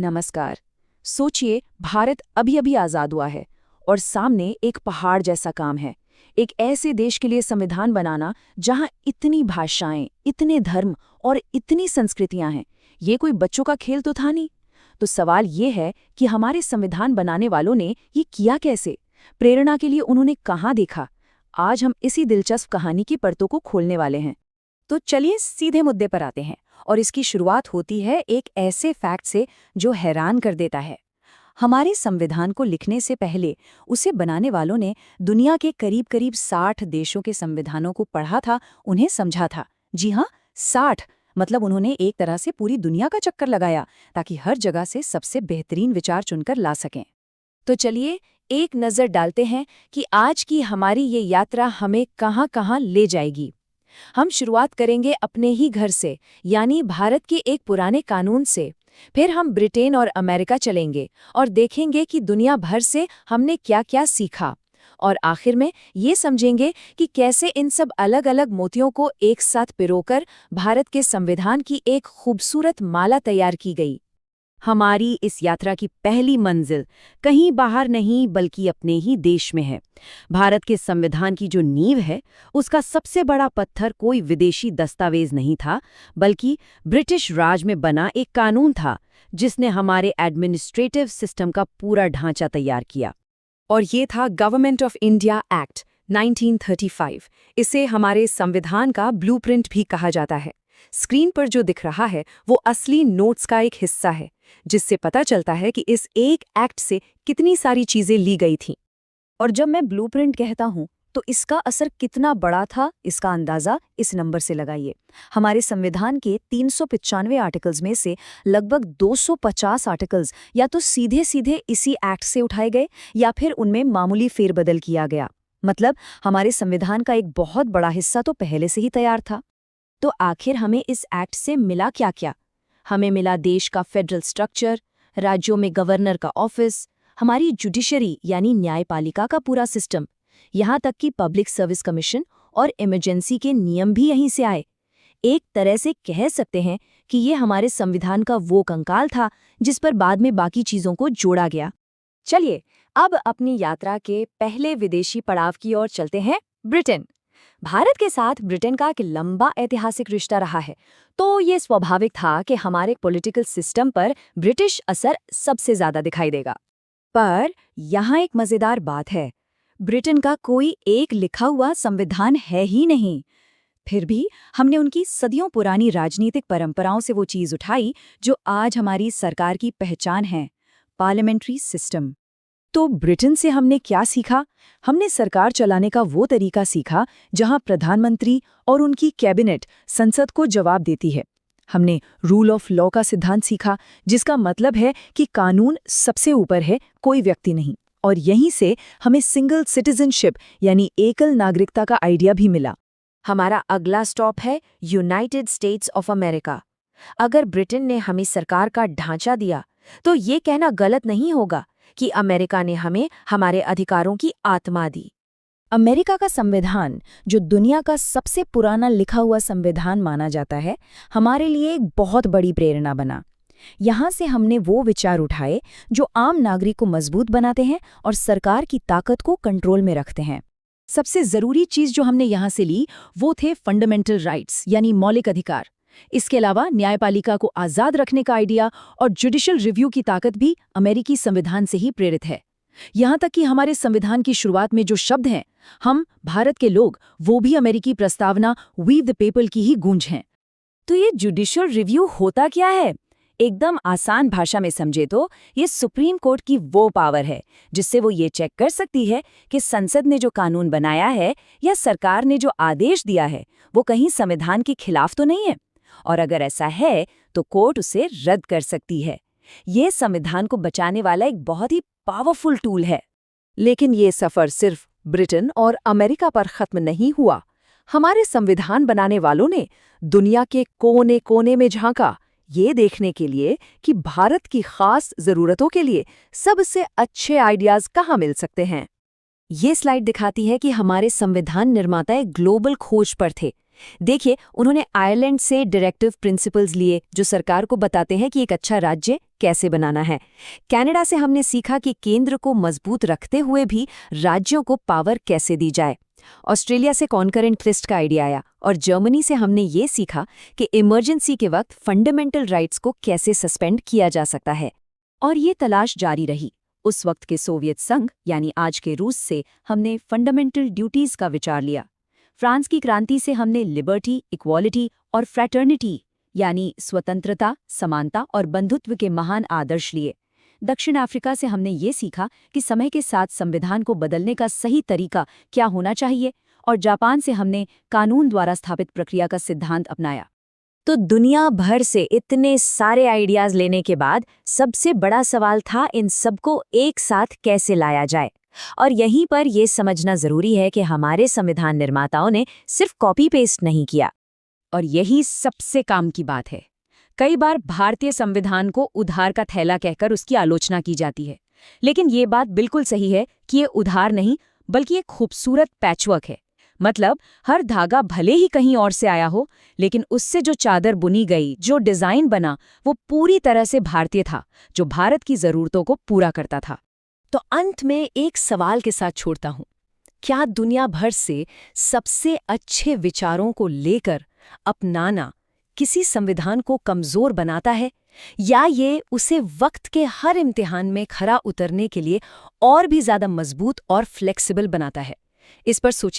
नमस्कार। सोचिए, भारत अभी अभी आज़ाद हुआ है और सामने एक पहाड़ जैसा काम है। एक ऐसे देश के लिए संविधान बनाना जहां इतनी भाषाएं, इतने धर्म और इतनी संस्कृतियां हैं। ये कोई बच्चों का खेल तो था नहीं। तो सवाल ये है कि हमारे संविधान बनाने वालों ने ये किया कैसे? प्रेरणा के लिए उन्होंने कहाँ देखा? आज हम इसी दिलचस्प कहानी की परतों को खोलने वाले हैं। तो चलिए सीधे मुद्दे पर आते हैं, और इसकी शुरुआत होती है एक ऐसे फैक्ट से जो हैरान कर देता है। हमारे संविधान को लिखने से पहले उसे बनाने वालों ने दुनिया के करीब करीब 60 देशों के संविधानों को पढ़ा था, उन्हें समझा था। जी हाँ, 60। मतलब उन्होंने एक तरह से पूरी दुनिया का चक्कर लगाया ताकि हर जगह से सबसे बेहतरीन विचार चुनकर ला सकें। तो चलिए एक नज़र डालते हैं कि आज की हमारी ये यात्रा हमें कहाँ कहाँ ले जाएगी। हम शुरुआत करेंगे अपने ही घर से, यानी भारत के एक पुराने कानून से। फिर हम ब्रिटेन और अमेरिका चलेंगे और देखेंगे कि दुनिया भर से हमने क्या क्या सीखा। और आखिर में ये समझेंगे कि कैसे इन सब अलग अलग मोतियों को एक साथ पिरोकर भारत के संविधान की एक खूबसूरत माला तैयार की गई। हमारी इस यात्रा की पहली मंजिल कहीं बाहर नहीं बल्कि अपने ही देश में है। भारत के संविधान की जो नींव है, उसका सबसे बड़ा पत्थर कोई विदेशी दस्तावेज नहीं था, बल्कि ब्रिटिश राज में बना एक कानून था जिसने हमारे एडमिनिस्ट्रेटिव सिस्टम का पूरा ढांचा तैयार किया। और ये था गवर्नमेंट ऑफ इंडिया एक्ट 1935। इसे हमारे संविधान का ब्लूप्रिंट भी कहा जाता है। स्क्रीन पर जो दिख रहा है वो असली नोट्स का एक हिस्सा है, जिससे पता चलता है कि इस एक एक्ट से कितनी सारी चीजें ली गई थीं। और जब मैं ब्लूप्रिंट कहता हूं तो इसका असर कितना बड़ा था, इसका अंदाजा इस नंबर से लगाइए। हमारे संविधान के 395 आर्टिकल्स में से लगभग 250 आर्टिकल्स या तो सीधे सीधे इसी एक्ट से उठाए गए या फिर उनमें मामूली फेरबदल किया गया। मतलब हमारे संविधान का एक बहुत बड़ा हिस्सा तो पहले से ही तैयार था। तो आखिर हमें इस एक्ट से मिला क्या क्या? हमें मिला देश का फेडरल स्ट्रक्चर, राज्यों में गवर्नर का ऑफिस, हमारी जुडिशरी यानी न्यायपालिका का पूरा सिस्टम, यहाँ तक कि पब्लिक सर्विस कमीशन और इमरजेंसी के नियम भी यहीं से आए। एक तरह से कह सकते हैं कि ये हमारे संविधान का वो कंकाल था जिस पर बाद में बाकी चीज़ों को जोड़ा गया। चलिए अब अपनी यात्रा के पहले विदेशी पड़ाव की ओर चलते हैं, ब्रिटेन। भारत के साथ ब्रिटेन का एक लंबा ऐतिहासिक रिश्ता रहा है, तो ये स्वाभाविक था कि हमारे पॉलिटिकल सिस्टम पर ब्रिटिश असर सबसे ज्यादा दिखाई देगा। पर यहाँ एक मजेदार बात है, ब्रिटेन का कोई एक लिखा हुआ संविधान है ही नहीं। फिर भी हमने उनकी सदियों पुरानी राजनीतिक परंपराओं से वो चीज़ उठाई जो आज हमारी सरकार की पहचान है, पार्लियामेंट्री सिस्टम। तो ब्रिटेन से हमने क्या सीखा? हमने सरकार चलाने का वो तरीका सीखा जहां प्रधानमंत्री और उनकी कैबिनेट संसद को जवाब देती है। हमने रूल ऑफ लॉ का सिद्धांत सीखा, जिसका मतलब है कि कानून सबसे ऊपर है, कोई व्यक्ति नहीं। और यहीं से हमें सिंगल सिटीजनशिप यानी एकल नागरिकता का आइडिया भी मिला। हमारा अगला स्टॉप है यूनाइटेड स्टेट्स ऑफ अमेरिका। अगर ब्रिटेन ने हमें सरकार का ढांचा दिया तो ये कहना गलत नहीं होगा कि अमेरिका ने हमें हमारे अधिकारों की आत्मा दी। अमेरिका का संविधान, जो दुनिया का सबसे पुराना लिखा हुआ संविधान माना जाता है, हमारे लिए एक बहुत बड़ी प्रेरणा बना। यहाँ से हमने वो विचार उठाए जो आम नागरिक को मजबूत बनाते हैं और सरकार की ताकत को कंट्रोल में रखते हैं। सबसे ज़रूरी चीज़ जो हमने यहाँ से ली वो थे फंडामेंटल राइट्स यानी मौलिक अधिकार। इसके अलावा न्यायपालिका को आज़ाद रखने का आइडिया और जुडिशियल रिव्यू की ताकत भी अमेरिकी संविधान से ही प्रेरित है। यहाँ तक कि हमारे संविधान की शुरुआत में जो शब्द हैं, हम भारत के लोग, वो भी अमेरिकी प्रस्तावना वी द पीपल की ही गूंज हैं। तो ये जुडिशियल रिव्यू होता क्या है? एकदम आसान भाषा में समझे तो ये सुप्रीम कोर्ट की वो पावर है जिससे वो ये चेक कर सकती है कि संसद ने जो कानून बनाया है या सरकार ने जो आदेश दिया है वो कहीं संविधान के खिलाफ तो नहीं है, और अगर ऐसा है तो कोर्ट उसे रद्द कर सकती है। ये संविधान को बचाने वाला एक बहुत ही पावरफुल टूल है। लेकिन ये सफर सिर्फ ब्रिटेन और अमेरिका पर खत्म नहीं हुआ। हमारे संविधान बनाने वालों ने दुनिया के कोने कोने में झांका, ये देखने के लिए कि भारत की खास जरूरतों के लिए सबसे अच्छे आइडियाज कहाँ मिल सकते हैं। ये स्लाइड दिखाती है कि हमारे संविधान निर्माता एक ग्लोबल खोज पर थे। देखिए, उन्होंने आयरलैंड से डायरेक्टिव प्रिंसिपल्स लिए जो सरकार को बताते हैं कि एक अच्छा राज्य कैसे बनाना है। कनाडा से हमने सीखा कि केंद्र को मजबूत रखते हुए भी राज्यों को पावर कैसे दी जाए। ऑस्ट्रेलिया से कॉन्करेंट लिस्ट का आइडिया आया और जर्मनी से हमने ये सीखा कि इमरजेंसी के वक्त फंडामेंटल राइट्स को कैसे सस्पेंड किया जा सकता है। और ये तलाश जारी रही। उस वक्त के सोवियत संघ यानी आज के रूस से हमने फंडामेंटल ड्यूटीज का विचार लिया। फ्रांस की क्रांति से हमने लिबर्टी, इक्वालिटी और फ्रैटर्निटी यानी स्वतंत्रता, समानता और बंधुत्व के महान आदर्श लिए। दक्षिण अफ्रीका से हमने ये सीखा कि समय के साथ संविधान को बदलने का सही तरीका क्या होना चाहिए, और जापान से हमने कानून द्वारा स्थापित प्रक्रिया का सिद्धांत अपनाया। तो दुनिया भर से इतने सारे आइडियाज लेने के बाद सबसे बड़ा सवाल था इन सबको एक साथ कैसे लाया जाए। और यहीं पर यह समझना जरूरी है कि हमारे संविधान निर्माताओं ने सिर्फ कॉपी पेस्ट नहीं किया। और यही सबसे काम की बात है। कई बार भारतीय संविधान को उधार का थैला कहकर उसकी आलोचना की जाती है, लेकिन ये बात बिल्कुल सही है कि ये उधार नहीं बल्कि एक खूबसूरत पैचवर्क है। मतलब हर धागा भले ही कहीं और से आया हो, लेकिन उससे जो चादर बुनी गई, जो डिजाइन बना, वो पूरी तरह से भारतीय था, जो भारत की जरूरतों को पूरा करता था। तो अंत में एक सवाल के साथ छोड़ता हूं, क्या दुनिया भर से सबसे अच्छे विचारों को लेकर अपनाना किसी संविधान को कमजोर बनाता है, या ये उसे वक्त के हर इम्तिहान में खरा उतरने के लिए और भी ज्यादा मजबूत और फ्लेक्सिबल बनाता है? इस पर सोचिए।